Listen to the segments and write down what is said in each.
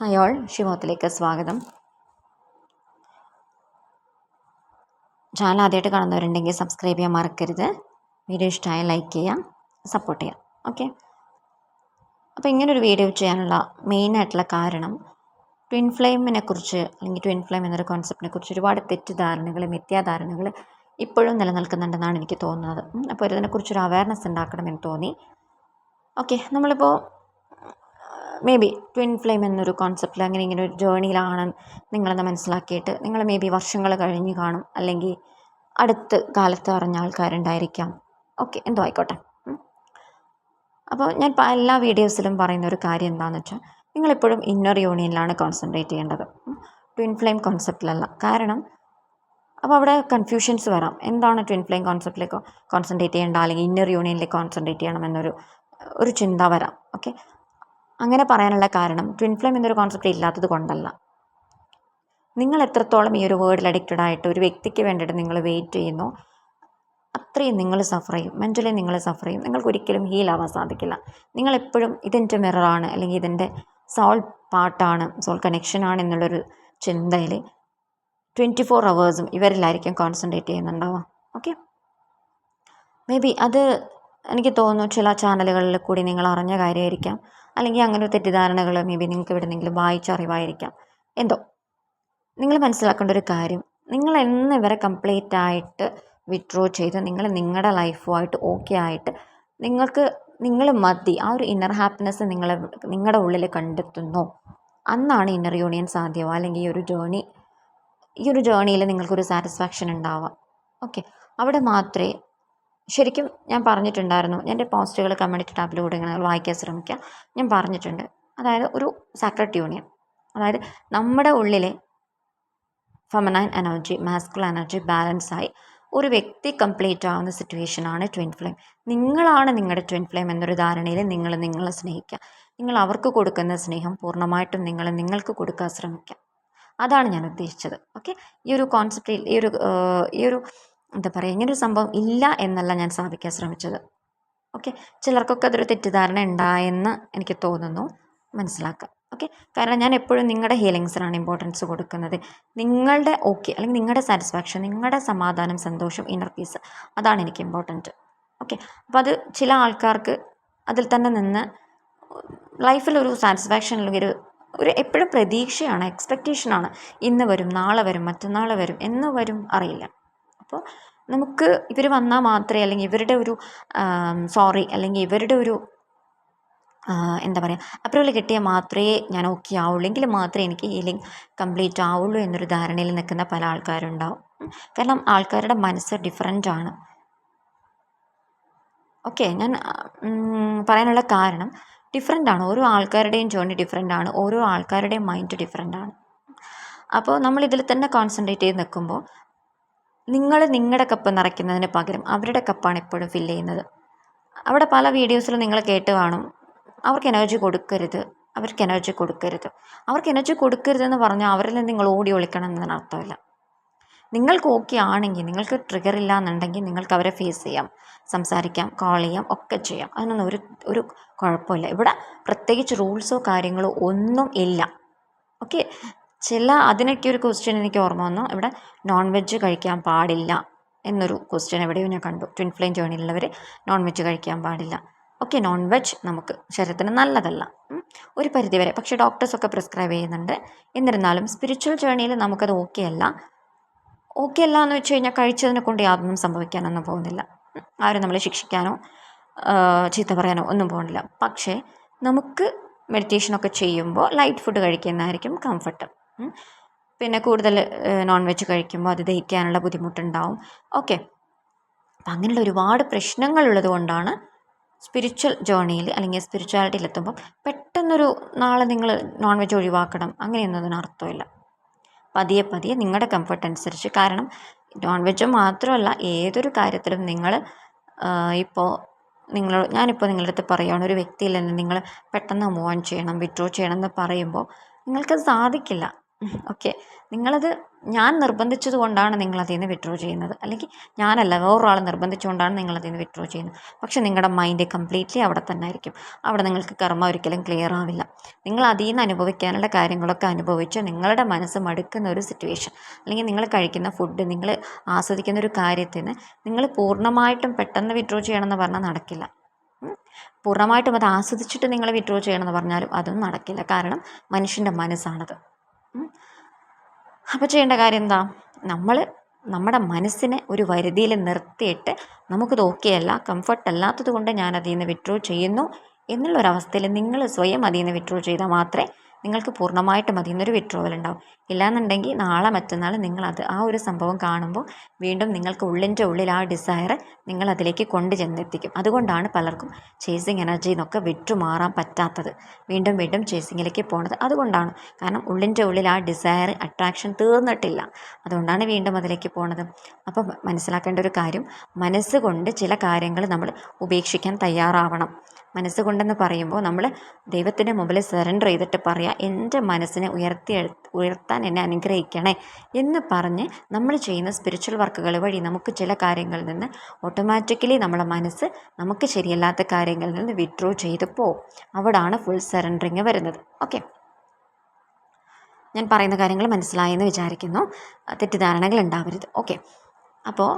Hi all, ശിവത്തിലേക്ക് സ്വാഗതം. Channel ആദ്യമായിട്ട് കാണുന്നവരുണ്ടെങ്കിൽ സബ്സ്ക്രൈബ് ചെയ്യാൻ മറക്കരുത്. വീഡിയോ ഇഷ്ടമായ ലൈക്ക് ചെയ്യാം, സപ്പോർട്ട് ചെയ്യാം. ഓക്കെ, അപ്പോൾ ഇങ്ങനൊരു വീഡിയോ ചെയ്യാനുള്ള മെയിനായിട്ടുള്ള കാരണം ട്വിൻ ഫ്ലെയിമിനെ കുറിച്ച് അല്ലെങ്കിൽ ട്വിൻ ഫ്ലെയിം എന്നൊരു കോൺസെപ്റ്റിനെ കുറിച്ച് ഒരുപാട് തെറ്റിദ്ധാരണകൾ, മിഥ്യാധാരണകൾ ഇപ്പോഴും നിലനിൽക്കുന്നുണ്ടെന്നാണ് എനിക്ക് തോന്നുന്നത്. അപ്പോൾ ഇതിനെക്കുറിച്ചൊരു അവയർനെസ് ഉണ്ടാക്കണമെന്ന് തോന്നി. ഓക്കെ, നമ്മളിപ്പോൾ മേ ബി ട്വിൻ ഫ്ലെയിം എന്നൊരു കോൺസെപ്റ്റിൽ അങ്ങനെ ഇങ്ങനെ ഒരു ജേണിയിലാണ് നിങ്ങളെന്ന് മനസ്സിലാക്കിയിട്ട് നിങ്ങൾ മേ ബി വർഷങ്ങൾ കഴിഞ്ഞ് കാണും, അല്ലെങ്കിൽ അടുത്ത കാലത്ത് അറിഞ്ഞ ആൾക്കാരുണ്ടായിരിക്കാം. ഓക്കെ, എന്തോ ആയിക്കോട്ടെ. അപ്പോൾ ഞാൻ എല്ലാ വീഡിയോസിലും പറയുന്ന ഒരു കാര്യം എന്താണെന്ന് വെച്ചാൽ നിങ്ങളെപ്പോഴും ഇന്നർ യൂണിയനിലാണ് കോൺസെൻട്രേറ്റ് ചെയ്യേണ്ടത്, ട്വിൻ ഫ്ലെയിം കോൺസെപ്റ്റിലല്ല. കാരണം അപ്പോൾ അവിടെ കൺഫ്യൂഷൻസ് വരാം. എന്താണ് ട്വിൻ ഫ്ലെയിം കോൺസെപ്റ്റിലേക്ക് കോൺസെൻട്രേറ്റ് ചെയ്യേണ്ട അല്ലെങ്കിൽ ഇന്നർ യൂണിയനിലേക്ക് കോൺസെൻട്രേറ്റ് ചെയ്യണമെന്നൊരു ചിന്ത വരാം. ഓക്കെ, അങ്ങനെ പറയാനുള്ള കാരണം ട്വിൻ ഫ്ലെയിം എന്നൊരു കോൺസെപ്റ്റ് ഇല്ലാത്തത് കൊണ്ടല്ല. നിങ്ങൾ എത്രത്തോളം ഈ ഒരു വേർഡിൽ അഡിക്റ്റഡ് ആയിട്ട് ഒരു വ്യക്തിക്ക് വേണ്ടിയിട്ട് നിങ്ങൾ വെയിറ്റ് ചെയ്യുന്നു, അത്രയും നിങ്ങൾ സഫർ ചെയ്യും, മെൻ്റലി നിങ്ങൾ സഫർ ചെയ്യും. നിങ്ങൾക്ക് ഒരിക്കലും ഹീലാവാൻ സാധിക്കില്ല. നിങ്ങളെപ്പോഴും ഇതിൻ്റെ മിററാണ് അല്ലെങ്കിൽ ഇതിൻ്റെ സോൾ പാർട്ടാണ്, സോൾ കണക്ഷനാണ് എന്നുള്ളൊരു ചിന്തയിൽ 24 hours ഇവരിലായിരിക്കും കോൺസെൻട്രേറ്റ് ചെയ്യുന്നുണ്ടാവാം. ഓക്കെ, മേ ബി അത് എനിക്ക് തോന്നുന്നു ചില ചാനലുകളിൽ കൂടി നിങ്ങൾ അറിഞ്ഞ കാര്യമായിരിക്കാം, അല്ലെങ്കിൽ അങ്ങനെ ഒരു തെറ്റിദ്ധാരണകൾ മേ ബി നിങ്ങൾക്ക് എവിടെയെങ്കിലും വായിച്ചറിവായിരിക്കാം. എന്തോ നിങ്ങൾ മനസ്സിലാക്കേണ്ട ഒരു കാര്യം, നിങ്ങൾ എന്ന് ഇവരെ കംപ്ലീറ്റ് ആയിട്ട് വിത്ഡ്രോ ചെയ്ത് നിങ്ങൾ നിങ്ങളുടെ ലൈഫുമായിട്ട് ഓക്കെ ആയിട്ട് നിങ്ങൾ മതി, ആ ഒരു ഇന്നർ ഹാപ്പിനെസ് നിങ്ങളുടെ ഉള്ളിൽ കണ്ടെത്തുന്നു, അന്നാണ് ഇന്നർ യൂണിയൻ സാധ്യമാവുക. അല്ലെങ്കിൽ ഈ ഒരു ജേണിയിൽ നിങ്ങൾക്കൊരു സാറ്റിസ്ഫാക്ഷൻ ഉണ്ടാവാം. ഓക്കെ, അവിടെ മാത്രമേ ശരിക്കും ഞാൻ പറഞ്ഞിട്ടുണ്ടായിരുന്നു, എൻ്റെ പോസ്റ്റുകൾ കമ്മ്യൂണിറ്റി ടാബിലൂടെ നിങ്ങൾ വായിക്കാൻ ശ്രമിക്കുക. ഞാൻ പറഞ്ഞിട്ടുണ്ട്, അതായത് ഒരു സാക്രഡ് യൂണിയൻ, അതായത് നമ്മുടെ ഉള്ളിലെ ഫെമിനൈൻ എനർജി, മാസ്കുലർ എനർജി ബാലൻസായി ഒരു വ്യക്തി കംപ്ലീറ്റ് ആവുന്ന സിറ്റുവേഷനാണ് ട്വിൻ ഫ്ലെയിം. നിങ്ങളാണ് നിങ്ങളുടെ ട്വിൻ ഫ്ലെയിം എന്നൊരു ധാരണയിൽ നിങ്ങളെ സ്നേഹിക്കുക. നിങ്ങൾ അവർക്ക് കൊടുക്കുന്ന സ്നേഹം പൂർണ്ണമായിട്ടും നിങ്ങൾക്ക് കൊടുക്കാൻ ശ്രമിക്കുക. അതാണ് ഞാൻ ഉദ്ദേശിച്ചത്. ഓക്കെ, ഈ ഒരു കോൺസെപ്റ്റിൽ ഈ ഒരു എന്താ പറയുക, ഇങ്ങനൊരു സംഭവം ഇല്ല എന്നല്ല ഞാൻ സ്ഥാപിക്കാൻ ശ്രമിച്ചത്. ഓക്കെ, ചിലർക്കൊക്കെ അതൊരു തെറ്റിദ്ധാരണ ഉണ്ടായെന്ന് എനിക്ക് തോന്നുന്നു, മനസ്സിലാക്കുക. ഓക്കെ, കാരണം ഞാൻ എപ്പോഴും നിങ്ങളുടെ ഹീലിങ്സിനാണ് ഇമ്പോർട്ടൻസ് കൊടുക്കുന്നത്. നിങ്ങളുടെ ഓക്കെ അല്ലെങ്കിൽ നിങ്ങളുടെ സാറ്റിസ്ഫാക്ഷൻ, നിങ്ങളുടെ സമാധാനം, സന്തോഷം, ഇന്നർ പീസ്, അതാണ് എനിക്ക് ഇമ്പോർട്ടൻറ്റ്. ഓക്കെ, അപ്പോൾ അത് ചില ആൾക്കാർക്ക് അതിൽ തന്നെ നിന്ന് ലൈഫിലൊരു സാറ്റിസ്ഫാക്ഷൻ അല്ലെങ്കിൽ ഒരു എപ്പോഴും പ്രതീക്ഷയാണ്, എക്സ്പെക്റ്റേഷനാണ്. ഇന്ന് വരും, നാളെ വരും, മറ്റന്നാൾ വരും, എന്ന് വരും അറിയില്ല. അപ്പോൾ നമുക്ക് ഇവർ വന്നാൽ മാത്രമേ, അല്ലെങ്കിൽ ഇവരുടെ ഒരു അല്ലെങ്കിൽ ഇവരുടെ ഒരു എന്താ പറയുക അപ്രൂവൽ കിട്ടിയാൽ മാത്രമേ ഞാൻ ഓക്കെ ആവുള്ളൂ, എങ്കിൽ മാത്രമേ എനിക്ക് ഹീലിംഗ് കംപ്ലീറ്റ് ആവുള്ളൂ എന്നൊരു ധാരണയിൽ നിൽക്കുന്ന പല ആൾക്കാരുണ്ടാവും. കാരണം ആൾക്കാരുടെ മനസ്സ് ഡിഫറൻ്റ് ആണ്. ഓക്കെ, ഞാൻ പറയാനുള്ള കാരണം ഡിഫറെൻ്റ് ആണ്. ഓരോ ആൾക്കാരുടെയും ജേർണി ഡിഫറെൻ്റ് ആണ്, ഓരോ ആൾക്കാരുടെയും മൈൻഡ് ഡിഫറെൻ്റ് ആണ്. അപ്പോൾ നമ്മൾ ഇതിൽ തന്നെ കോൺസെൻട്രേറ്റ് ചെയ്ത് നിൽക്കുമ്പോൾ നിങ്ങളുടെ കപ്പ് നിറയ്ക്കുന്നതിന് പകരം അവരുടെ കപ്പാണ് എപ്പോഴും ഫില്ല് ചെയ്യുന്നത്. അവിടെ പല വീഡിയോസിലും നിങ്ങൾ കേട്ട് കാണും, അവർക്ക് എനർജി കൊടുക്കരുത്. അവർക്ക് എനർജി കൊടുക്കരുതെന്ന് പറഞ്ഞാൽ അവരിൽ നിന്ന് നിങ്ങൾ ഓടി ഒളിക്കണം എന്നതിന് അർത്ഥമില്ല. നിങ്ങൾക്ക് ഓക്കെ ആണെങ്കിൽ, നിങ്ങൾക്ക് ട്രിഗർ ഇല്ല എന്നുണ്ടെങ്കിൽ നിങ്ങൾക്ക് അവരെ ഫേസ് ചെയ്യാം, സംസാരിക്കാം, കോൾ ചെയ്യാം, ഒക്കെ ചെയ്യാം. അതിനൊന്നും ഒരു കുഴപ്പമില്ല. ഇവിടെ പ്രത്യേകിച്ച് റൂൾസോ കാര്യങ്ങളോ ഒന്നും ഇല്ല. ഓക്കെ, അതിനൊക്കെ ഒരു ക്വസ്റ്റ്യൻ എനിക്ക് ഓർമ്മ വന്നു. ഇവിടെ നോൺ വെജ് കഴിക്കാൻ പാടില്ല എന്നൊരു ക്വസ്റ്റ്യൻ എവിടെയോ ഞാൻ കണ്ടു. ട്വിൻ ഫ്ലെയിം ജേണിയിലുള്ളവർ നോൺ വെജ് കഴിക്കാൻ പാടില്ല. ഓക്കെ, നോൺ വെജ് നമുക്ക് ശരീരത്തിന് നല്ലതല്ല ഒരു പരിധിവരെ, പക്ഷേ ഡോക്ടേഴ്സൊക്കെ പ്രിസ്ക്രൈബ് ചെയ്യുന്നുണ്ട്. എന്നിരുന്നാലും സ്പിരിച്വൽ ജേണിയിൽ നമുക്കത് ഓക്കെ അല്ല എന്ന് വെച്ച് കഴിഞ്ഞാൽ കഴിച്ചതിനെ കൊണ്ട് യാതൊന്നും സംഭവിക്കാനൊന്നും പോകുന്നില്ല. ആരും നമ്മളെ ശിക്ഷിക്കാനോ ചീത്ത പറയാനോ ഒന്നും പോകുന്നില്ല. പക്ഷേ നമുക്ക് മെഡിറ്റേഷനൊക്കെ ചെയ്യുമ്പോൾ ലൈറ്റ് ഫുഡ് കഴിക്കുന്നതായിരിക്കും കംഫർട്ട്. പിന്നെ കൂടുതൽ നോൺ വെജ് കഴിക്കുമ്പോൾ അത് ദഹിക്കാനുള്ള ബുദ്ധിമുട്ടുണ്ടാവും. ഓക്കെ, അപ്പം അങ്ങനെയുള്ള ഒരുപാട് പ്രശ്നങ്ങളുള്ളത് കൊണ്ടാണ് സ്പിരിച്വൽ ജേണിയിൽ അല്ലെങ്കിൽ സ്പിരിച്വാലിറ്റിയിലെത്തുമ്പോൾ പെട്ടെന്നൊരു നാളെ നിങ്ങൾ നോൺ വെജ് ഒഴിവാക്കണം അങ്ങനെയൊന്നും അർത്ഥമില്ല. പതിയെ നിങ്ങളുടെ കംഫർട്ട് അനുസരിച്ച്. കാരണം നോൺ വെജ് മാത്രമല്ല, ഏതൊരു കാര്യത്തിലും ഞാനിപ്പോൾ നിങ്ങളുടെ അടുത്ത് പറയുകയാണ്, ഒരു വ്യക്തിയിൽ നിന്ന് നിങ്ങൾ പെട്ടെന്ന് മൂവ് ഓൺ ചെയ്യണം, വിഡ്രോ ചെയ്യണം എന്ന് പറയുമ്പോൾ നിങ്ങൾക്ക് സാധിക്കില്ല. ഓക്കെ, നിങ്ങളത് ഞാൻ നിർബന്ധിച്ചത് കൊണ്ടാണ് നിങ്ങളതിൽ നിന്ന് വിഡ്രോ ചെയ്യുന്നത്, അല്ലെങ്കിൽ ഞാനല്ല വേറൊരാൾ നിർബന്ധിച്ചുകൊണ്ടാണ് നിങ്ങളതിൽ നിന്ന് വിഡ്രോ ചെയ്യുന്നത്. പക്ഷേ നിങ്ങളുടെ മൈൻഡ് കംപ്ലീറ്റ്ലി അവിടെ തന്നെ ആയിരിക്കും. അവിടെ നിങ്ങൾക്ക് കർമ്മ ഒരിക്കലും ക്ലിയർ ആവില്ല. നിങ്ങൾ അതിൽ നിന്ന് അനുഭവിക്കാനുള്ള കാര്യങ്ങളൊക്കെ അനുഭവിച്ച് നിങ്ങളുടെ മനസ്സ് മടുക്കുന്ന ഒരു സിറ്റുവേഷൻ, അല്ലെങ്കിൽ നിങ്ങൾ കഴിക്കുന്ന ഫുഡ്, നിങ്ങൾ ആസ്വദിക്കുന്ന ഒരു കാര്യത്തിന് നിങ്ങൾ പൂർണ്ണമായിട്ടും പെട്ടെന്ന് വിഡ്രോ ചെയ്യണമെന്ന് പറഞ്ഞാൽ നടക്കില്ല. പൂർണ്ണമായിട്ടും അത് ആസ്വദിച്ചിട്ട് നിങ്ങൾ വിഡ്രോ ചെയ്യണമെന്ന് പറഞ്ഞാലും അതും നടക്കില്ല. കാരണം മനുഷ്യൻ്റെ മനസ്സാണത്. അപ്പോൾ ചെയ്യേണ്ട കാര്യം എന്താ? നമ്മൾ നമ്മുടെ മനസ്സിനെ ഒരു പരിധിയിൽ നിർത്തിയിട്ട് നമുക്കിത് ഓക്കെ അല്ല, കംഫർട്ട് അല്ലാത്തത് കൊണ്ട് ഞാൻ അതിൽ നിന്ന് വിഡ്രോ ചെയ്യുന്നു എന്നുള്ളൊരവസ്ഥയിൽ നിങ്ങൾ സ്വയം അതിൽ നിന്ന് വിഡ്രോ ചെയ്താൽ മാത്രമേ നിങ്ങൾക്ക് പൂർണ്ണമായിട്ടും അതിൽ നിന്നൊരു വിഡ്രോവൽ ഉണ്ടാവും. ഇല്ലാന്നുണ്ടെങ്കിൽ നാളെ മറ്റന്നാൾ നിങ്ങളത് ആ ഒരു സംഭവം കാണുമ്പോൾ വീണ്ടും നിങ്ങൾക്ക് ഉള്ളിൻ്റെ ഉള്ളിൽ ആ ഡിസയർ നിങ്ങളതിലേക്ക് കൊണ്ട് ചെന്നെത്തിക്കും. അതുകൊണ്ടാണ് പലർക്കും ചേസിങ് എനർജി എന്നൊക്കെ വിട്ടുമാറാൻ പറ്റാത്തത്, വീണ്ടും വീണ്ടും ചേസിങ്ങിലേക്ക് പോണത് അതുകൊണ്ടാണ്. കാരണം ഉള്ളിൻ്റെ ഉള്ളിൽ ആ ഡിസയർ, അട്രാക്ഷൻ തീർന്നിട്ടില്ല, അതുകൊണ്ടാണ് വീണ്ടും അതിലേക്ക് പോണത്. അപ്പോൾ മനസ്സിലാക്കേണ്ട ഒരു കാര്യം, മനസ്സുകൊണ്ട് ചില കാര്യങ്ങൾ നമ്മൾ ഉപേക്ഷിക്കാൻ തയ്യാറാവണം. മനസ്സുകൊണ്ടെന്ന് പറയുമ്പോൾ നമ്മൾ ദൈവത്തിൻ്റെ മുമ്പിൽ സറണ്ടർ ചെയ്തിട്ട് പറയുക, എൻ്റെ മനസ്സിനെ ഉയർത്താൻ എന്നെ അനുഗ്രഹിക്കണേ എന്ന് പറഞ്ഞ് നമ്മൾ ചെയ്യുന്ന സ്പിരിച്വൽ വർക്കുകൾ വഴി നമുക്ക് ചില കാര്യങ്ങളിൽ നിന്ന് ഓട്ടോമാറ്റിക്കലി നമ്മളെ മനസ്സ് നമുക്ക് ശരിയല്ലാത്ത കാര്യങ്ങളിൽ നിന്ന് വിഡ്രോ ചെയ്ത് പോവും. അവിടാണ് ഫുൾ സറണ്ടറിങ് വരുന്നത്. ഓക്കെ, ഞാൻ പറയുന്ന കാര്യങ്ങൾ മനസ്സിലായെന്ന് വിചാരിക്കുന്നു. തെറ്റിദ്ധാരണകൾ ഉണ്ടാവരുത്. ഓക്കെ, അപ്പോൾ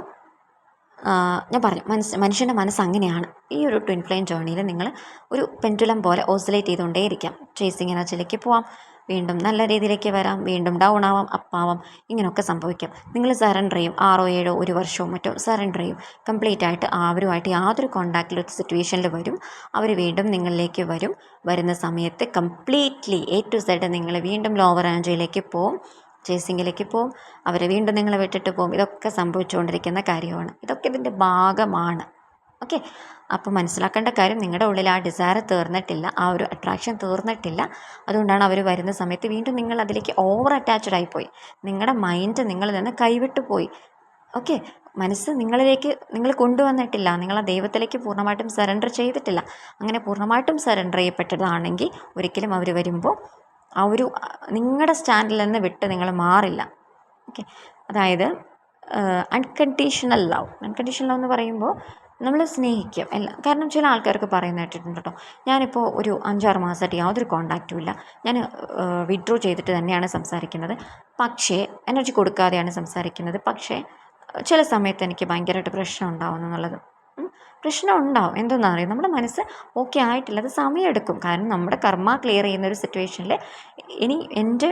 ഞാൻ പറഞ്ഞു, മനുഷ്യൻ്റെ മനസ്സ് അങ്ങനെയാണ്. ഈ ഒരു ട്വിൻ ഫ്ലെയിം ജേർണിയിൽ നിങ്ങൾ ഒരു പെൻഡുലം പോലെ ഓസിലേറ്റ് ചെയ്തുകൊണ്ടേയിരിക്കാം. ചേസിങ് എനർജിയിലേക്ക് പോവാം, വീണ്ടും നല്ല രീതിയിലേക്ക് വരാം, വീണ്ടും ഡൗൺ ആവാം, അപ്പാവാം, ഇങ്ങനെയൊക്കെ സംഭവിക്കാം. നിങ്ങൾ സറണ്ടർ ചെയ്യും, 6 7 1 വർഷമോ മറ്റോ സറണ്ടർ ചെയ്യും. കംപ്ലീറ്റ് ആയിട്ട് അവരുമായിട്ട് യാതൊരു കോണ്ടാക്റ്റിൽ സിറ്റുവേഷനിൽ വരും. അവർ വീണ്ടും നിങ്ങളിലേക്ക് വരും. വരുന്ന സമയത്ത് കംപ്ലീറ്റ്ലി A to Z നിങ്ങൾ വീണ്ടും ലോവർ എനർജിയിലേക്ക് പോവും, ചേസിങ്ങിലേക്ക് പോവും, അവരെ വീണ്ടും നിങ്ങളെ വിട്ടിട്ട് പോകും. ഇതൊക്കെ സംഭവിച്ചുകൊണ്ടിരിക്കുന്ന കാര്യമാണ്. ഇതൊക്കെ ഇതിൻ്റെ ഭാഗമാണ്. ഓക്കെ, അപ്പോൾ മനസ്സിലാക്കേണ്ട കാര്യം, നിങ്ങളുടെ ഉള്ളിൽ ആ ഡിസയർ തീർന്നിട്ടില്ല, ആ ഒരു അട്രാക്ഷൻ തീർന്നിട്ടില്ല. അതുകൊണ്ടാണ് അവർ വരുന്ന സമയത്ത് വീണ്ടും നിങ്ങൾ അതിലേക്ക് ഓവർ അറ്റാച്ച്ഡ് ആയിപ്പോയി. നിങ്ങളുടെ മൈൻഡ് നിങ്ങളിൽ നിന്ന് കൈവിട്ടു പോയി. ഓക്കെ, മനസ്സ് നിങ്ങളിലേക്ക് നിങ്ങൾ കൊണ്ടുവന്നിട്ടില്ല, നിങ്ങളെ ദൈവത്തിലേക്ക് പൂർണ്ണമായിട്ടും സറണ്ടർ ചെയ്തിട്ടില്ല. അങ്ങനെ പൂർണ്ണമായിട്ടും സറണ്ടർ ചെയ്യപ്പെട്ടതാണെങ്കിൽ ഒരിക്കലും അവർ വരുമ്പോൾ ആ ഒരു നിങ്ങളുടെ സ്റ്റാൻഡിൽ നിന്ന് വിട്ട് നിങ്ങൾ മാറില്ല. ഓക്കെ, അതായത് അൺകണ്ടീഷണൽ ലവ് എന്ന് പറയുമ്പോൾ നമ്മൾ സ്നേഹിക്കും എല്ലാം. കാരണം ചില ആൾക്കാർക്ക് പറയുന്ന കേട്ടിട്ടുണ്ട് കേട്ടോ, ഞാനിപ്പോൾ ഒരു 5-6 മാസമായിട്ട് യാതൊരു കോണ്ടാക്റ്റും ഇല്ല, ഞാൻ വിഡ്രോ ചെയ്തിട്ട് തന്നെയാണ് സംസാരിക്കുന്നത്, പക്ഷേ എനർജി കൊടുക്കാതെയാണ് സംസാരിക്കുന്നത്, പക്ഷേ ചില സമയത്ത് എനിക്ക് ഭയങ്കരമായിട്ട് പ്രശ്നം ഉണ്ടാവുന്നു എന്നുള്ളത്. പ്രശ്നം ഉണ്ടാവും, എന്തെന്നറിയാം, നമ്മുടെ മനസ്സ് ഓക്കെ ആയിട്ടില്ല, അത് സമയമെടുക്കും. കാരണം നമ്മുടെ കർമ്മ ക്ലിയർ ചെയ്യുന്ന ഒരു സിറ്റുവേഷനിൽ ഇനി എൻ്റെ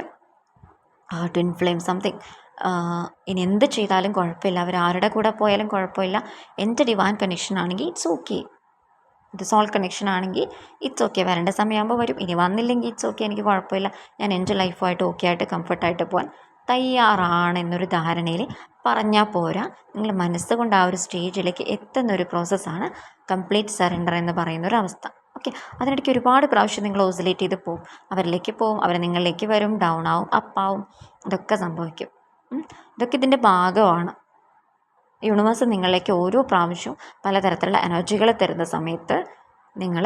ട്വിൻ ഫ്ലെയിം സംതിങ് ഇനി എന്ത് ചെയ്താലും കുഴപ്പമില്ല, അവർ ആരുടെ കൂടെ പോയാലും കുഴപ്പമില്ല, എൻ്റെ ഡിവൈൻ കണക്ഷൻ ആണെങ്കിൽ ഇറ്റ്സ് ഓക്കെ, ഇത് സോൾ കണക്ഷൻ ആണെങ്കിൽ ഇറ്റ്സ് ഓക്കെ, വരേണ്ട സമയമാകുമ്പോൾ വരും, ഇനി വന്നില്ലെങ്കിൽ ഇറ്റ്സ് ഓക്കെ, എനിക്ക് കുഴപ്പമില്ല, ഞാൻ എൻ്റെ ലൈഫുമായിട്ട് ഓക്കെ ആയിട്ട് കംഫർട്ടായിട്ട് പോകാൻ തയ്യാറാണെന്നൊരു ധാരണയിൽ പറഞ്ഞാൽ പോരാ. നിങ്ങൾ മനസ്സുകൊണ്ട് ആ ഒരു സ്റ്റേജിലേക്ക് എത്തുന്നൊരു പ്രോസസ്സാണ് കംപ്ലീറ്റ് സറണ്ടർ എന്ന് പറയുന്നൊരു അവസ്ഥ. ഓക്കെ, അതിനിടയ്ക്ക് ഒരുപാട് പ്രാവശ്യം നിങ്ങൾ ഓസിലേറ്റ് ചെയ്ത് പോവും, അവരിലേക്ക് പോവും, അവർ നിങ്ങളിലേക്ക് വരും, ഡൗൺ ആവും, അപ്പാവും, ഇതൊക്കെ സംഭവിക്കും. ഇതൊക്കെ ഇതിൻ്റെ ഭാഗമാണ്. യൂണിവേഴ്സ് നിങ്ങളിലേക്ക് ഓരോ പ്രാവശ്യവും പലതരത്തിലുള്ള എനർജികൾ തരുന്ന സമയത്ത് നിങ്ങൾ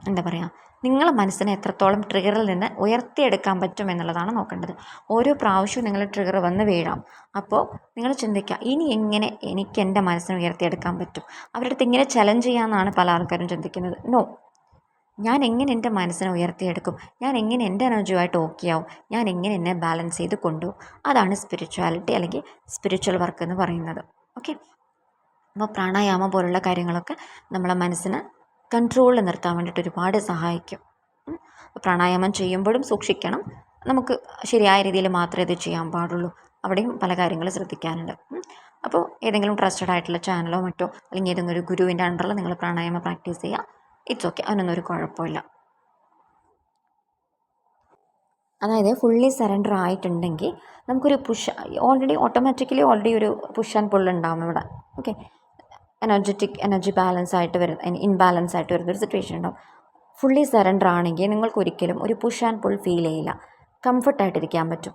എന്താ പറയുക, നിങ്ങളെ മനസ്സിനെ എത്രത്തോളം ട്രിഗറിൽ നിന്ന് ഉയർത്തിയെടുക്കാൻ പറ്റും എന്നുള്ളതാണ് നോക്കേണ്ടത്. ഓരോ പ്രാവശ്യവും നിങ്ങൾ ട്രിഗർ വന്ന് വീഴാം. അപ്പോൾ നിങ്ങൾ ചിന്തിക്കുക, ഇനി എങ്ങനെ എനിക്ക് എൻ്റെ മനസ്സിനെ ഉയർത്തിയെടുക്കാൻ പറ്റും. അവരുടെ അടുത്ത് ഇങ്ങനെ ചലഞ്ച് ചെയ്യാമെന്നാണ് പല ആൾക്കാരും ചിന്തിക്കുന്നത്. നോ, ഞാൻ എങ്ങനെ എൻ്റെ മനസ്സിനെ ഉയർത്തിയെടുക്കും, ഞാൻ എങ്ങനെ എൻ്റെ എനർജിയുമായിട്ട് ഓക്കെ ആവും, ഞാൻ എങ്ങനെ എന്നെ ബാലൻസ് ചെയ്ത് കൊണ്ടുപോകും, അതാണ് സ്പിരിച്വാലിറ്റി അല്ലെങ്കിൽ സ്പിരിച്വൽ വർക്ക് എന്ന് പറയുന്നത്. ഓക്കെ, അപ്പോൾ പ്രാണായാമം പോലുള്ള കാര്യങ്ങളൊക്കെ നമ്മളെ മനസ്സിന് കൺട്രോളിൽ നിർത്താൻ വേണ്ടിയിട്ട് ഒരുപാട് സഹായിക്കും. പ്രാണായാമം ചെയ്യുമ്പോഴും സൂക്ഷിക്കണം, നമുക്ക് ശരിയായ രീതിയിൽ മാത്രമേ ഇത് ചെയ്യാൻ പാടുള്ളൂ. അവിടെയും പല കാര്യങ്ങൾ ശ്രദ്ധിക്കാനുണ്ട്. അപ്പോൾ ഏതെങ്കിലും ട്രസ്റ്റഡ് ആയിട്ടുള്ള ചാനലോ മറ്റോ അല്ലെങ്കിൽ ഏതെങ്കിലും ഒരു ഗുരുവിൻ്റെ അണ്ടറിൽ നിങ്ങൾ പ്രാണായാമം പ്രാക്ടീസ് ചെയ്യുക, ഇറ്റ്സ് ഓക്കെ, അതിനൊന്നും ഒരു കുഴപ്പമില്ല. അതായത് ഫുള്ളി സറണ്ടർ ആയിട്ടുണ്ടെങ്കിൽ നമുക്കൊരു ഓട്ടോമാറ്റിക്കലി ഒരു പുഷ് ആൻഡ് പുൾ ഉണ്ടാവും ഇവിടെ. ഓക്കെ, എനർജി ബാലൻസ് ആയിട്ട് വരുന്ന ഇൻബാലൻസ് ആയിട്ട് വരുന്നൊരു സിറ്റുവേഷൻ ഉണ്ടാവും. ഫുള്ളി സറണ്ടർ ആണെങ്കിൽ നിങ്ങൾക്ക് ഒരിക്കലും ഒരു പുഷ് ആൻഡ് പുൾ ഫീൽ ചെയ്യില്ല, കംഫർട്ടായിട്ടിരിക്കാൻ പറ്റും,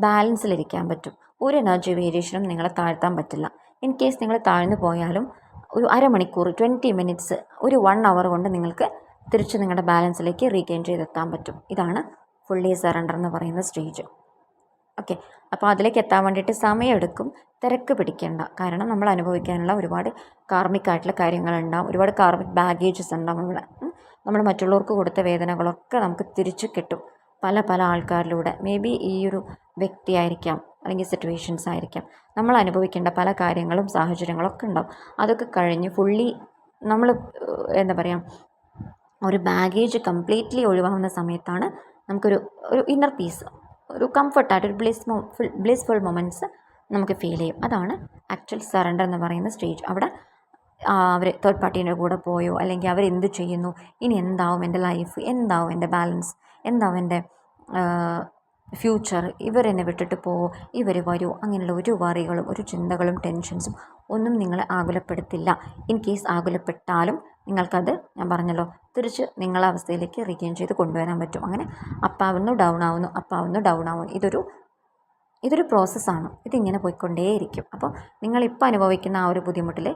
ബാലൻസിലിരിക്കാൻ പറ്റും. ഒരു എനർജി വേരിയേഷനും നിങ്ങളെ താഴ്ത്താൻ പറ്റില്ല. ഇൻ കേസ് നിങ്ങൾ താഴ്ന്നു പോയാലും ഒരു അരമണിക്കൂർ 20 മിനിറ്റ്സ് ഒരു 1 അവർ കൊണ്ട് നിങ്ങൾക്ക് തിരിച്ച് നിങ്ങളുടെ ബാലൻസിലേക്ക് റീഗെയിൻ ചെയ്തെത്താൻ പറ്റും. ഇതാണ് ഫുള്ളി സറണ്ടർ എന്ന് പറയുന്ന സ്റ്റേജ്. ഓക്കെ, അപ്പോൾ അതിലേക്ക് എത്താൻ വേണ്ടിയിട്ട് സമയമെടുക്കും. തിരക്ക് പിടിക്കേണ്ട. കാരണം നമ്മൾ അനുഭവിക്കാനുള്ള ഒരുപാട് കാർമികമായിട്ടുള്ള കാര്യങ്ങളുണ്ടാവും, ഒരുപാട് കാർമിക് ബാഗേജസ് ഉണ്ടാവും. നമ്മൾ മറ്റുള്ളവർക്ക് കൊടുത്ത വേദനകളൊക്കെ നമുക്ക് തിരിച്ചു കിട്ടും പല പല ആൾക്കാരിലൂടെ. മേ ബി ഈ ഒരു വ്യക്തിയായിരിക്കാം, അല്ലെങ്കിൽ സിറ്റുവേഷൻസ് ആയിരിക്കാം. നമ്മൾ അനുഭവിക്കേണ്ട പല കാര്യങ്ങളും സാഹചര്യങ്ങളൊക്കെ ഉണ്ടാവും. അതൊക്കെ കഴിഞ്ഞ് ഫുള്ളി നമ്മൾ എന്താ പറയുക, ഒരു ബാഗേജ് കംപ്ലീറ്റ്ലി ഒഴിവാകുന്ന സമയത്താണ് നമുക്കൊരു ഇന്നർ പീസ്, ഒരു കംഫർട്ടായിട്ട് ഒരു ബ്ലിസ്ഫുൾ മൊമെൻറ്റ്സ് നമുക്ക് ഫീൽ ചെയ്യും. അതാണ് ആക്ച്വൽ സറണ്ടർ എന്ന് പറയുന്ന സ്റ്റേജ്. അവിടെ അവർ തേർഡ് പാർട്ടീൻ്റെ കൂടെ പോയോ, അല്ലെങ്കിൽ അവരെന്ത് ചെയ്യുന്നു, ഇനി എന്താവും എൻ്റെ ലൈഫ്, എന്താവും എൻ്റെ ബാലൻസ്, എന്താവും എൻ്റെ ഫ്യൂച്ചർ, ഇവരെന്നെ വിട്ടിട്ട് പോവോ, ഇവർ വരുമോ, അങ്ങനെയുള്ള ഒരു വറികളും ഒരു ചിന്തകളും ടെൻഷൻസും ഒന്നും നിങ്ങളെ ആകുലപ്പെടുത്തില്ല. ഇൻ കേസ് ആകുലപ്പെട്ടാലും നിങ്ങൾക്കത്, ഞാൻ പറഞ്ഞല്ലോ, തിരിച്ച് നിങ്ങളെ അവസ്ഥയിലേക്ക് റീഗെയിൻ ചെയ്ത് കൊണ്ടുവരാൻ പറ്റും. അങ്ങനെ അപ്പാവുന്നു ഡൗൺ ആവുന്നു, അപ്പാവുന്നു ഡൗൺ ആവുന്നു. ഇതൊരു പ്രോസസ്സാണ്. ഇതിങ്ങനെ പോയിക്കൊണ്ടേയിരിക്കും. അപ്പോൾ നിങ്ങളിപ്പോൾ അനുഭവിക്കുന്ന ആ ഒരു ബുദ്ധിമുട്ട്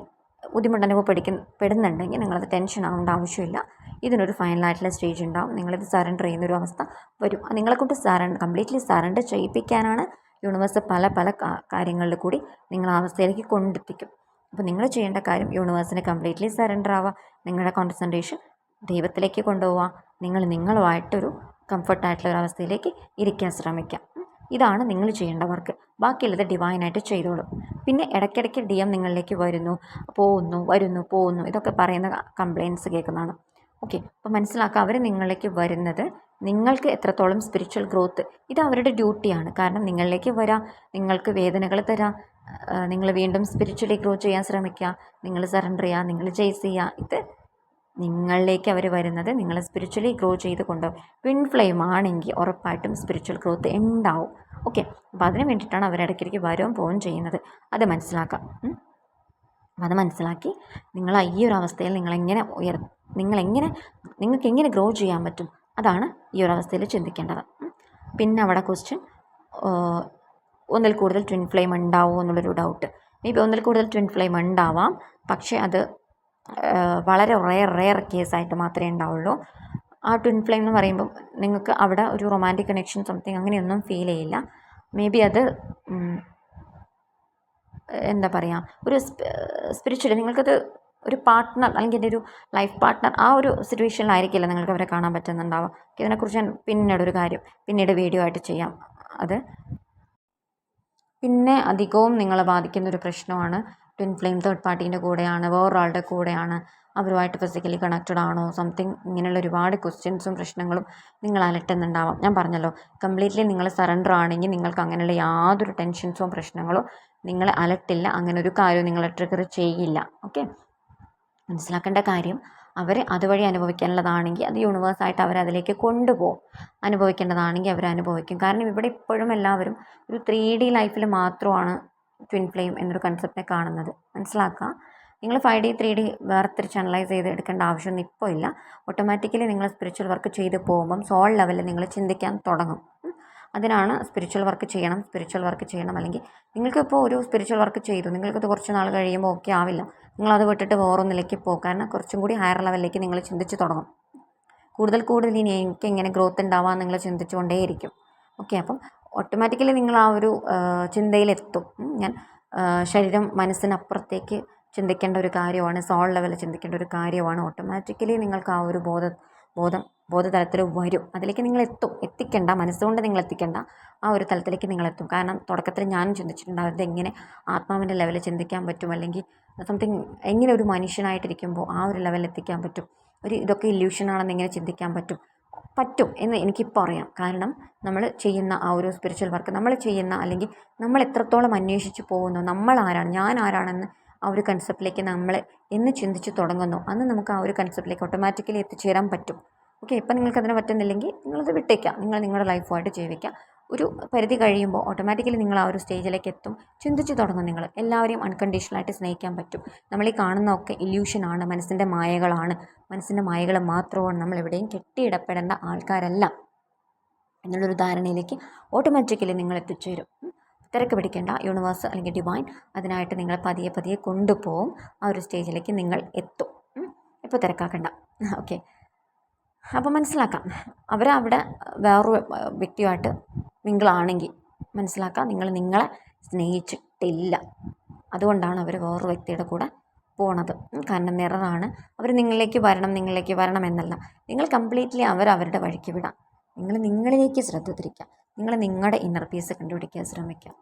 അനുഭവപ്പെടുന്നുണ്ടെങ്കിൽ നിങ്ങളത് ടെൻഷൻ ആവേണ്ട ആവശ്യമില്ല. ഇതിനൊരു ഫൈനലായിട്ടുള്ള സ്റ്റേജ് ഉണ്ടാവും. നിങ്ങളിത് സറണ്ടർ ചെയ്യുന്നൊരു അവസ്ഥ വരും. നിങ്ങളെക്കൊണ്ട് കംപ്ലീറ്റ്ലി സറണ്ടർ ചെയ്യിപ്പിക്കാനാണ് യൂണിവേഴ്സ് പല പല കാര്യങ്ങളിൽ കൂടി നിങ്ങൾ ആ അവസ്ഥയിലേക്ക് കൊണ്ടെത്തിക്കും. അപ്പോൾ നിങ്ങൾ ചെയ്യേണ്ട കാര്യം യൂണിവേഴ്സിന് കംപ്ലീറ്റ്ലി സറണ്ടർ ആവുക, നിങ്ങളുടെ കോൺസെൻട്രേഷൻ ദൈവത്തിലേക്ക് കൊണ്ടുപോവുക, നിങ്ങളുമായിട്ടൊരു കംഫർട്ടായിട്ടുള്ള ഒരു അവസ്ഥയിലേക്ക് ഇരിക്കാൻ ശ്രമിക്കാം. ഇതാണ് നിങ്ങൾ ചെയ്യേണ്ട വർക്ക്. ബാക്കിയുള്ളത് ഡിവൈനായിട്ട് ചെയ്തോളും. പിന്നെ ഇടയ്ക്കിടയ്ക്ക് DM നിങ്ങളിലേക്ക് വരുന്നു പോകുന്നു ഇതൊക്കെ പറയുന്ന കംപ്ലയിൻറ്റ്സ് കേൾക്കുന്നതാണ്. ഓക്കെ, അപ്പോൾ മനസ്സിലാക്കുക, അവർ നിങ്ങളിലേക്ക് വരുന്നത് നിങ്ങൾക്ക് എത്രത്തോളം സ്പിരിച്വൽ ഗ്രോത്ത്, ഇത് അവരുടെ ഡ്യൂട്ടിയാണ്. കാരണം നിങ്ങളിലേക്ക് വരാം, നിങ്ങൾക്ക് വേദനകൾ തരാം, നിങ്ങൾ വീണ്ടും സ്പിരിച്വലി ഗ്രോ ചെയ്യാൻ ശ്രമിക്കുക, നിങ്ങൾ സറണ്ടർ ചെയ്യുക, നിങ്ങൾ ചേസ് ചെയ്യുക. ഇത് നിങ്ങളിലേക്ക് അവർ വരുന്നത് നിങ്ങളെ സ്പിരിച്വലി ഗ്രോ ചെയ്ത് കൊണ്ടുപോകും. ട്വിൻ ഫ്ലെയിം ആണെങ്കിൽ ഉറപ്പായിട്ടും സ്പിരിച്വൽ ഗ്രോത്ത് ഉണ്ടാവും. ഓക്കെ, അപ്പോൾ അതിന് വേണ്ടിയിട്ടാണ് അവർ ഇടയ്ക്കിടയ്ക്ക് വരും പോവും ചെയ്യുന്നത്. അത് മനസ്സിലാക്കാം. അപ്പോൾ അത് മനസ്സിലാക്കി നിങ്ങൾ ഈ ഒരു അവസ്ഥയിൽ നിങ്ങൾക്ക് എങ്ങനെ ഗ്രോ ചെയ്യാൻ പറ്റും, അതാണ് ഈ ഒരു അവസ്ഥയിൽ ചിന്തിക്കേണ്ടത്. പിന്നെ അവിടെ ക്വസ്റ്റ്യൻ, ഒന്നിൽ കൂടുതൽ ട്വിൻ ഫ്ലെയിം ഉണ്ടാവുമോ എന്നുള്ളൊരു ഡൗട്ട്. മേ ബി ഒന്നിൽ കൂടുതൽ ട്വിൻ ഫ്ലെയിം ഉണ്ടാവാം, പക്ഷേ അത് വളരെ റെയർ കേസായിട്ട് മാത്രമേ ഉണ്ടാവുള്ളൂ. ആ ട്വിൻ ഫ്ലെയിം എന്ന് പറയുമ്പം നിങ്ങൾക്ക് അവിടെ ഒരു റൊമാൻറ്റിക് കണക്ഷൻ സംതിങ് അങ്ങനെയൊന്നും ഫീൽ ചെയ്യില്ല. മേ ബി അത് എന്താ പറയുക, ഒരു സ്പിരിച്വലി നിങ്ങൾക്കത് ഒരു പാർട്ട്ണർ അല്ലെങ്കിൽ എൻ്റെ ഒരു ലൈഫ് പാർട്ട്ണർ ആ ഒരു സിറ്റുവേഷനിലായിരിക്കില്ല നിങ്ങൾക്ക് അവരെ കാണാൻ പറ്റുന്നുണ്ടാവുക. ഇതിനെക്കുറിച്ച് ഞാൻ പിന്നീട് വീഡിയോ ആയിട്ട് ചെയ്യാം. അത് പിന്നെ അധികവും നിങ്ങളെ ബാധിക്കുന്നൊരു പ്രശ്നമാണ് ട്വിൻ ഫ്ലെയിം തേർഡ് പാർട്ടീൻ്റെ കൂടെയാണ്, വേറൊരാളുടെ കൂടെയാണ്, അവരുമായിട്ട് ഫിസിക്കലി കണക്റ്റഡ് ആണോ, സംതിങ് ഇങ്ങനെയുള്ള ഒരുപാട് ക്വസ്റ്റ്യൻസും പ്രശ്നങ്ങളും നിങ്ങൾ അലട്ടുന്നുണ്ടാവാം. ഞാൻ പറഞ്ഞല്ലോ, കംപ്ലീറ്റ്ലി നിങ്ങൾ സറണ്ടർ ആണെങ്കിൽ നിങ്ങൾക്ക് അങ്ങനെയുള്ള യാതൊരു ടെൻഷൻസോ പ്രശ്നങ്ങളോ നിങ്ങളെ അലട്ടില്ല. അങ്ങനെ ഒരു കാര്യവും നിങ്ങളെ ട്രിഗർ ചെയ്യില്ല. ഓക്കെ, മനസ്സിലാക്കേണ്ട കാര്യം, അവർ അതുവഴി അനുഭവിക്കാനുള്ളതാണെങ്കിൽ അത് യൂണിവേഴ്സായിട്ട് അവരതിലേക്ക് കൊണ്ടുപോകും. അനുഭവിക്കേണ്ടതാണെങ്കിൽ അവർ അനുഭവിക്കും. കാരണം ഇവിടെ ഇപ്പോഴും എല്ലാവരും ഒരു 3D ലൈഫിൽ മാത്രമാണ് ട്വിൻ ഫ്ലെയിം എന്നൊരു കൺസെപ്റ്റിനെ കാണുന്നത്. മനസ്സിലാക്കുക, നിങ്ങൾ 5D 3D വേർതിരിച്ച് അനലൈസ് ചെയ്ത് എടുക്കേണ്ട ആവശ്യമൊന്നും ഇപ്പോൾ ഇല്ല. ഓട്ടോമാറ്റിക്കലി നിങ്ങൾ സ്പിരിച്വൽ വർക്ക് ചെയ്ത് പോകുമ്പം സോൾ ലെവലിൽ നിങ്ങൾ ചിന്തിക്കാൻ തുടങ്ങും. അതിനാണ് സ്പിരിച്വൽ വർക്ക് ചെയ്യണം. അല്ലെങ്കിൽ നിങ്ങൾക്കിപ്പോൾ ഒരു സ്പിരിച്വൽ വർക്ക് ചെയ്തു, നിങ്ങൾക്കത് കുറച്ച് നാൾ കഴിയുമ്പോൾ ഓക്കെ ആവില്ല, നിങ്ങളത് വിട്ടിട്ട് വേറൊന്നിലേക്ക് പോകും. കാരണം കുറച്ചും കൂടി ഹയർ ലെവലിലേക്ക് നിങ്ങൾ ചിന്തിച്ച് തുടങ്ങും. കൂടുതൽ ഇനി എനിക്ക് എങ്ങനെ ഗ്രോത്ത് ഉണ്ടാവാൻ നിങ്ങൾ ചിന്തിച്ചുകൊണ്ടേയിരിക്കും. ഓക്കെ, അപ്പം ഓട്ടോമാറ്റിക്കലി നിങ്ങൾ ആ ഒരു ചിന്തയിലെത്തും. ഞാൻ ശരീരം മനസ്സിനപ്പുറത്തേക്ക് ചിന്തിക്കേണ്ട ഒരു കാര്യമാണ്, സോൾ ലെവലിൽ ചിന്തിക്കേണ്ട ഒരു കാര്യമാണ്. ഓട്ടോമാറ്റിക്കലി നിങ്ങൾക്ക് ആ ഒരു ബോധതലത്തിൽ വരും. അതിലേക്ക് നിങ്ങൾ എത്തിക്കേണ്ട, മനസ്സുകൊണ്ട് നിങ്ങൾ എത്തിക്കേണ്ട, ആ ഒരു തലത്തിലേക്ക് നിങ്ങളെത്തും. കാരണം തുടക്കത്തിൽ ഞാനും ചിന്തിച്ചിട്ടുണ്ടാവും, എങ്ങനെ ആത്മാവിൻ്റെ ലെവലിൽ ചിന്തിക്കാൻ പറ്റും, അല്ലെങ്കിൽ സംതിങ് എങ്ങനെ ഒരു മനുഷ്യനായിട്ടിരിക്കുമ്പോൾ ആ ഒരു ലെവലിൽ എത്തിക്കാൻ പറ്റും, ഇതൊക്കെ ഇല്യൂഷനാണെന്ന് എങ്ങനെ ചിന്തിക്കാൻ പറ്റും എന്ന് എനിക്കിപ്പോൾ അറിയാം. കാരണം നമ്മൾ ചെയ്യുന്ന ആ ഒരു സ്പിരിച്വൽ വർക്ക്, അല്ലെങ്കിൽ നമ്മൾ എത്രത്തോളം അന്വേഷിച്ച് പോകുന്നു, നമ്മൾ ആരാണ്, ഞാൻ ആരാണെന്ന് ആ ഒരു കൺസെപ്റ്റിലേക്ക് നമ്മൾ എന്ന് ചിന്തിച്ച് തുടങ്ങുന്നു, അന്ന് നമുക്ക് ആ ഒരു കൺസെപ്റ്റിലേക്ക് ഓട്ടോമാറ്റിക്കലി എത്തിച്ചേരാൻ പറ്റും. ഓക്കെ, ഇപ്പം നിങ്ങൾക്കതിന് പറ്റുന്നില്ലെങ്കിൽ നിങ്ങളത് വിട്ടേക്കാം, നിങ്ങൾ നിങ്ങളുടെ ലൈഫുമായിട്ട് ജീവിക്കുക. ഒരു പരിധി കഴിയുമ്പോൾ ഓട്ടോമാറ്റിക്കലി നിങ്ങൾ ആ ഒരു സ്റ്റേജിലേക്ക് എത്തും. ചിന്തിച്ച് തുടങ്ങും, നിങ്ങൾ എല്ലാവരെയും അൺകണ്ടീഷണലായിട്ട് സ്നേഹിക്കാൻ പറ്റും. നമ്മൾ ഈ കാണുന്നതൊക്കെ ഇല്യൂഷനാണ്, മനസ്സിൻ്റെ മായകളാണ്, മനസ്സിൻ്റെ മായകൾ മാത്രമാണ്, നമ്മൾ എവിടെയും കെട്ടിയിടപ്പെടേണ്ട ആൾക്കാരല്ല എന്നുള്ളൊരു ധാരണയിലേക്ക് ഓട്ടോമാറ്റിക്കലി നിങ്ങൾ എത്തിച്ചേരും. തിരക്ക് പിടിക്കേണ്ട, യൂണിവേഴ്സ് അല്ലെങ്കിൽ ഡിവൈൻ അതിനായിട്ട് നിങ്ങൾ പതിയെ കൊണ്ടുപോകും. ആ ഒരു സ്റ്റേജിലേക്ക് നിങ്ങൾ എത്തും. ഇപ്പോൾ തിരക്കാക്കണ്ട. ഓക്കെ, അപ്പോൾ മനസ്സിലാക്കാം അവരവിടെ വേറൊരു വ്യക്തിയുമായിട്ട് മിങ്കിളാണെങ്കിൽ മനസ്സിലാക്കാം നിങ്ങളെ സ്നേഹിച്ചിട്ടില്ല. അതുകൊണ്ടാണ് അവർ വേറൊരു വ്യക്തിയുടെ കൂടെ പോണത്. കാരണം മിററാണ്. അവർ നിങ്ങളിലേക്ക് വരണം എന്നല്ല. നിങ്ങൾ കംപ്ലീറ്റ്ലി അവരുടെ വഴിക്ക് വിടാം. നിങ്ങളിലേക്ക് ശ്രദ്ധ തിരിക്കുക. നിങ്ങളുടെ ഇന്നർ പീസ് കണ്ടുപിടിക്കാൻ ശ്രമിക്കുക.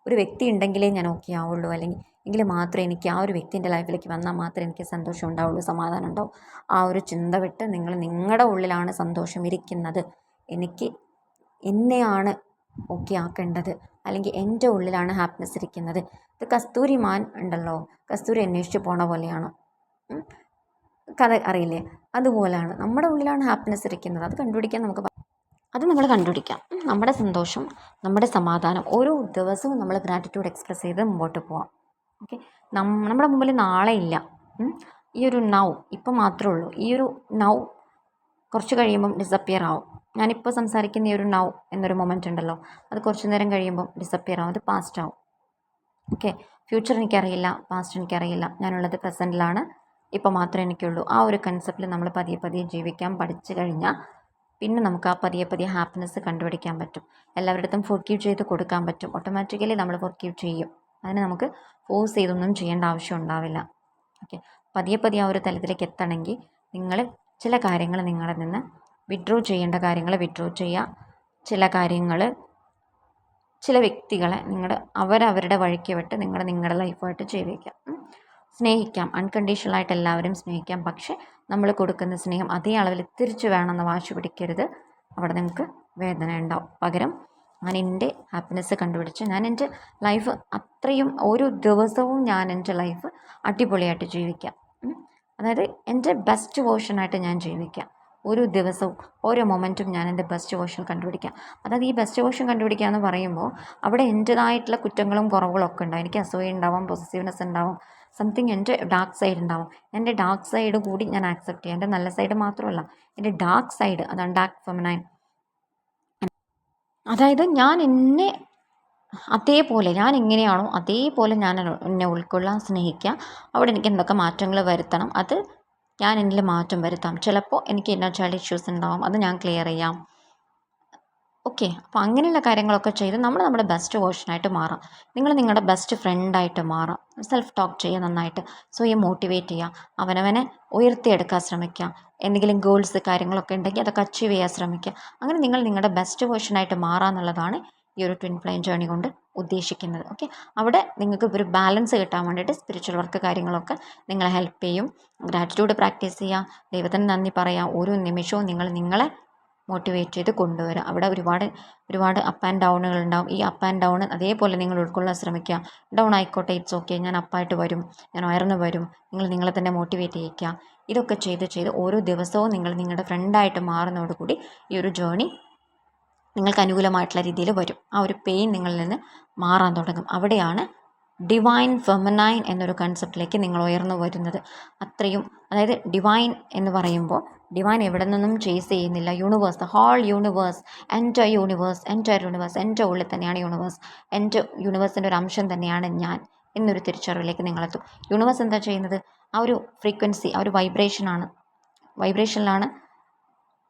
ഒരു വ്യക്തി ഉണ്ടെങ്കിലേ ഞാൻ ഓക്കെ ആവുള്ളൂ, അല്ലെങ്കിൽ എങ്കിൽ മാത്രമേ എനിക്ക് ആ ഒരു വ്യക്തിൻ്റെ ലൈഫിലേക്ക് വന്നാൽ മാത്രമേ എനിക്ക് സന്തോഷം ഉണ്ടാവുള്ളൂ, സമാധാനം ഉണ്ടാവും. ആ ഒരു ചിന്ത വിട്ട് നിങ്ങളുടെ ഉള്ളിലാണ് സന്തോഷം ഇരിക്കുന്നത്, എനിക്ക് എന്നെയാണ് ഓക്കെ ആക്കേണ്ടത്, അല്ലെങ്കിൽ എൻ്റെ ഉള്ളിലാണ് ഹാപ്പിനെസ് ഇരിക്കുന്നത്. ഇത് കസ്തൂരി മാൻ ഉണ്ടല്ലോ, കസ്തൂരി അന്വേഷിച്ച് പോണ പോലെയാണ്. കഥ അറിയില്ലേ? അതുപോലെയാണ് നമ്മുടെ ഉള്ളിലാണ് ഹാപ്പിനെസ് ഇരിക്കുന്നത്. അത് കണ്ടുപിടിക്കാൻ നമ്മൾ കണ്ടുപിടിക്കാം. നമ്മുടെ സന്തോഷം, നമ്മുടെ സമാധാനം ഓരോ ദിവസവും നമ്മൾ ഗ്രാറ്റിറ്റ്യൂഡ് എക്സ്പ്രസ് ചെയ്ത് മുമ്പോട്ട് പോവാം. ഓക്കെ, നമ്മുടെ മുമ്പിൽ നാളെ ഇല്ല. ഈ ഒരു നൗ ഇപ്പം മാത്രമേ ഉള്ളൂ. ഈ ഒരു നൗ കുറച്ച് കഴിയുമ്പം ഡിസപ്പിയർ ആവും. ഞാനിപ്പോൾ സംസാരിക്കുന്ന ഈ ഒരു നൗ എന്നൊരു മൊമെൻ്റ് ഉണ്ടല്ലോ, അത് കുറച്ച് നേരം കഴിയുമ്പം ഡിസപ്പിയർ ആവും, അത് പാസ്റ്റ് ആവും. ഓക്കെ, ഫ്യൂച്ചർ എനിക്കറിയില്ല, പാസ്റ്റ് എനിക്കറിയില്ല, ഞാനുള്ളത് പ്രസൻറ്റിലാണ്, ഇപ്പോൾ മാത്രമേ എനിക്കുള്ളൂ. ആ ഒരു കൺസെപ്റ്റിൽ നമ്മൾ പതിയെ ജീവിക്കാൻ പഠിച്ചു കഴിഞ്ഞാൽ പിന്നെ നമുക്ക് ആ പതിയെ ഹാപ്പിനെസ് കണ്ടുപിടിക്കാൻ പറ്റും. എല്ലാവരുടെ അടുത്തും ഫോർഗീവ് ചെയ്ത് കൊടുക്കാൻ പറ്റും. ഓട്ടോമാറ്റിക്കലി നമ്മൾ ഫോർഗീവ് ചെയ്യും. അതിന് നമുക്ക് ഫോഴ്സ് ചെയ്തൊന്നും ചെയ്യേണ്ട ആവശ്യം ഉണ്ടാവില്ല. ഓക്കെ, പതിയെ ആ ഒരു തലത്തിലേക്ക് എത്തണമെങ്കിൽ നിങ്ങൾ ചില കാര്യങ്ങൾ നിങ്ങളിൽ നിന്ന് വിഡ്രോ ചെയ്യേണ്ട കാര്യങ്ങൾ വിഡ്രോ ചെയ്യുക. ചില വ്യക്തികളെ അവരവരുടെ വഴിക്ക് വിട്ട് നിങ്ങളുടെ ലൈഫായിട്ട് ജീവിക്കാം. സ്നേഹിക്കാം, അൺകണ്ടീഷണലായിട്ട് എല്ലാവരും സ്നേഹിക്കാം. പക്ഷേ നമ്മൾ കൊടുക്കുന്ന സ്നേഹം അതേ അളവിൽ തിരിച്ചു വേണമെന്ന് വാശി പിടിക്കരുത്. അവിടെ നിങ്ങൾക്ക് വേദന ഉണ്ടാവും. പകരം ഞാൻ എൻ്റെ ഹാപ്പിനെസ് കണ്ടുപിടിച്ച് ഞാൻ എൻ്റെ ലൈഫ് അത്രയും ഓരോ ദിവസവും ഞാൻ എൻ്റെ ലൈഫ് അടിപൊളിയായിട്ട് ജീവിക്കാം. അതായത് എൻ്റെ ബെസ്റ്റ് വേർഷനായിട്ട് ഞാൻ ജീവിക്കാം. ഓരോ ദിവസവും ഓരോ മൊമെൻറ്റും ഞാൻ എൻ്റെ ബെസ്റ്റ് വേർഷൻ കണ്ടുപിടിക്കാം. അതായത് ഈ ബെസ്റ്റ് വേർഷൻ കണ്ടുപിടിക്കുക എന്ന് പറയുമ്പോൾ അവിടെ എൻ്റേതായിട്ടുള്ള കുറ്റങ്ങളും കുറവുകളും ഒക്കെ ഉണ്ടാവും. എനിക്ക് അസൂയ ഉണ്ടാവും, പോസിറ്റീവ്നെസ് ഉണ്ടാവും, സംതിങ് എൻ്റെ ഡാർക്ക് സൈഡ് ഉണ്ടാവും. എൻ്റെ ഡാർക്ക് സൈഡ് കൂടി ഞാൻ ആക്സെപ്റ്റ് ചെയ്യാം. എൻ്റെ നല്ല സൈഡ് മാത്രമല്ല, എൻ്റെ ഡാർക്ക് സൈഡ്, അതാണ് ഡാർക്ക് ഫെമിനൈൻ. അതായത് ഞാൻ എന്നെ അതേപോലെ ഞാൻ എങ്ങനെയാണോ അതേപോലെ ഞാൻ എന്നെ ഉൾക്കൊള്ളാൻ സ്നേഹിക്കുക. അവിടെ എനിക്ക് എന്തൊക്കെ മാറ്റങ്ങൾ വരുത്തണം, അത് ഞാൻ എന്നിൽ മാറ്റം വരുത്താം. ചിലപ്പോൾ എനിക്ക് ഇന്നർ ചൈൽഡ് ഇഷ്യൂസ് ഉണ്ടാവും, അത് ഞാൻ ക്ലിയർ ചെയ്യാം. ഓക്കെ, അപ്പോൾ അങ്ങനെയുള്ള കാര്യങ്ങളൊക്കെ ചെയ്ത് നമ്മുടെ ബെസ്റ്റ് വേർഷനായിട്ട് മാറാം. നിങ്ങളുടെ ബെസ്റ്റ് ഫ്രണ്ടായിട്ട് മാറാം. സെൽഫ് ടോക്ക് ചെയ്യുക, നന്നായിട്ട് സ്വയം മോട്ടിവേറ്റ് ചെയ്യുക, അവനവനെ ഉയർത്തിയെടുക്കാൻ ശ്രമിക്കുക. എന്തെങ്കിലും ഗോൾസ് കാര്യങ്ങളൊക്കെ ഉണ്ടെങ്കിൽ അതൊക്കെ അച്ചീവ് ചെയ്യാൻ ശ്രമിക്കുക. അങ്ങനെ നിങ്ങളുടെ ബെസ്റ്റ് വേർഷനായിട്ട് മാറുക എന്നുള്ളതാണ് ഈ ഒരു ട്വിൻ ഫ്ലെയിം ജേർണി കൊണ്ട് ഉദ്ദേശിക്കുന്നത്. ഓക്കെ, അവിടെ നിങ്ങൾക്ക് ഒരു ബാലൻസ് കിട്ടാൻ വേണ്ടിയിട്ട് സ്പിരിച്വൽ വർക്ക് കാര്യങ്ങളൊക്കെ നിങ്ങളെ ഹെൽപ്പ് ചെയ്യും. ഗ്രാറ്റിറ്റ്യൂഡ് പ്രാക്ടീസ് ചെയ്യുക, ദൈവത്തിന് നന്ദി പറയുക. ഓരോ നിമിഷവും നിങ്ങളെ മോട്ടിവേറ്റ് ചെയ്ത് കൊണ്ടുവരിക. അവിടെ ഒരുപാട് അപ്പ് ആൻഡ് ഡൗണുകൾ ഉണ്ടാവും. ഈ അപ്പ് ആൻഡ് ഡൗൺ അതേപോലെ നിങ്ങൾ ഉൾക്കൊള്ളാൻ ശ്രമിക്കുക. ഡൗൺ ആയിക്കോട്ടെ, ഇറ്റ്സ് ഓക്കെ, ഞാൻ അപ്പായിട്ട് വരും, ഞാൻ ഉയർന്നു വരും. നിങ്ങളെ തന്നെ മോട്ടിവേറ്റ് ചെയ്യിക്കുക. ഇതൊക്കെ ചെയ്ത് ഓരോ ദിവസവും നിങ്ങളുടെ ഫ്രണ്ടായിട്ട് മാറുന്നതോടുകൂടി ഈ ഒരു ജേർണി നിങ്ങൾക്ക് അനുകൂലമായിട്ടുള്ള രീതിയിൽ വരും. ആ ഒരു പെയിൻ നിങ്ങളിൽ നിന്ന് മാറാൻ തുടങ്ങും. അവിടെയാണ് ഡിവൈൻ ഫെമിനൈൻ എന്നൊരു കൺസെപ്റ്റിലേക്ക് നിങ്ങൾ ഉയർന്നു വരുന്നത്. അത്രയും, അതായത് ഡിവൈൻ എന്ന് പറയുമ്പോൾ ഡിവൈൻ എവിടെ നിന്നും ചേസ് ചെയ്യുന്നില്ല. Universe, the whole universe, entire universe എൻ്റെ ഉള്ളിൽ തന്നെയാണ് യൂണിവേഴ്സ്. എൻ്റെ യൂണിവേഴ്സിൻ്റെ ഒരു അംശം തന്നെയാണ് ഞാൻ എന്നൊരു തിരിച്ചറിവിലേക്ക് നിങ്ങളെത്തും. യൂണിവേഴ്സ് എന്താ ചെയ്യുന്നത്? ആ ഒരു ഫ്രീക്വൻസി, ആ ഒരു വൈബ്രേഷനിലാണ്.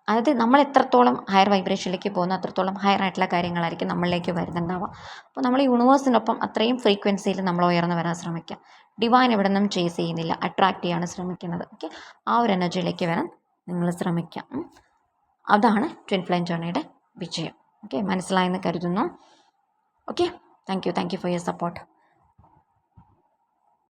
അതായത് നമ്മൾ എത്രത്തോളം ഹയർ വൈബ്രേഷനിലേക്ക് പോകുന്നു അത്രത്തോളം ഹയർ ആയിട്ടുള്ള കാര്യങ്ങളായിരിക്കും നമ്മളിലേക്ക് വരുന്നുണ്ടാവുക. അപ്പോൾ നമ്മൾ യൂണിവേഴ്സിനൊപ്പം അത്രയും ഫ്രീക്വൻസിയിൽ നമ്മൾ ഉയർന്നു വരാൻ ശ്രമിക്കുക. ഡിവൈൻ എവിടെ നിന്നും ചേസ് ചെയ്യുന്നില്ല, അട്രാക്റ്റ് ചെയ്യാൻ ശ്രമിക്കുന്നത്. ഓക്കെ, ആ ഒരു എനർജിയിലേക്ക് വരാൻ നിങ്ങൾ ശ്രമിക്കുക. അതാണ് ട്വിൻ ഫ്ലെയിം ജേർണിയുടെ വിജയം. ഓക്കെ, മനസ്സിലായെന്ന് കരുതുന്നു. Okay, thank you for your support.